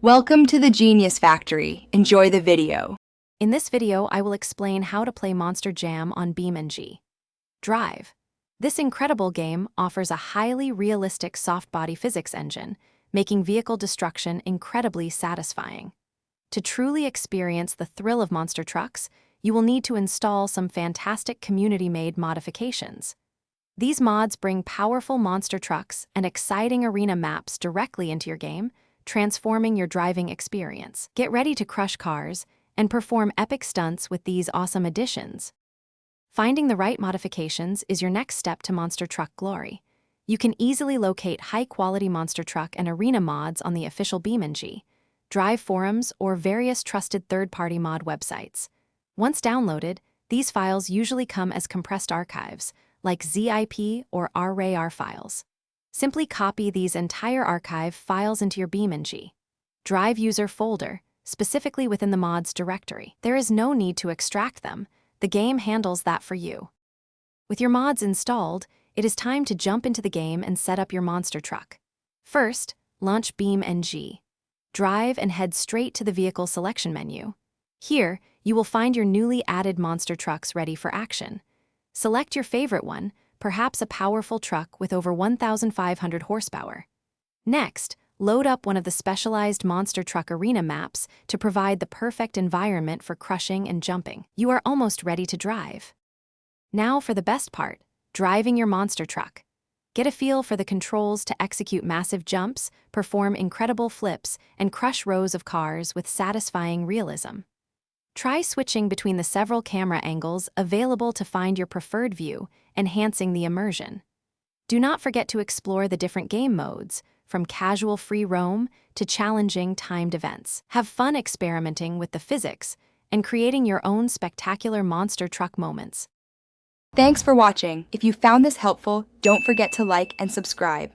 Welcome to the Genius Factory. Enjoy the video. In this video, I will explain how to play Monster Jam on BeamNG Drive. This incredible game offers a highly realistic soft-body physics engine, making vehicle destruction incredibly satisfying. To truly experience the thrill of monster trucks, you will need to install some fantastic community-made modifications. These mods bring powerful monster trucks and exciting arena maps directly into your game, transforming your driving experience. Get ready to crush cars and perform epic stunts with these awesome additions. Finding the right modifications is your next step to monster truck glory. You can easily locate high-quality monster truck and arena mods on the official BeamNG Drive forums or various trusted third-party mod websites. Once downloaded, these files usually come as compressed archives, like ZIP or RAR files. Simply copy these entire archive files into your BeamNG Drive user folder, specifically within the mods directory. There is no need to extract them. The game handles that for you. With your mods installed, it is time to jump into the game and set up your monster truck. First, launch BeamNG Drive and head straight to the vehicle selection menu. Here, you will find your newly added monster trucks ready for action. Select your favorite one, perhaps a powerful truck with over 1,500 horsepower. Next, load up one of the specialized monster truck arena maps to provide the perfect environment for crushing and jumping. You are almost ready to drive. Now for the best part, driving your monster truck. Get a feel for the controls to execute massive jumps, perform incredible flips, and crush rows of cars with satisfying realism. Try switching between the several camera angles available to find your preferred view, enhancing the immersion. Do not forget to explore the different game modes, from casual free roam to challenging timed events. Have fun experimenting with the physics and creating your own spectacular monster truck moments. Thanks for watching. If you found this helpful, don't forget to like and subscribe.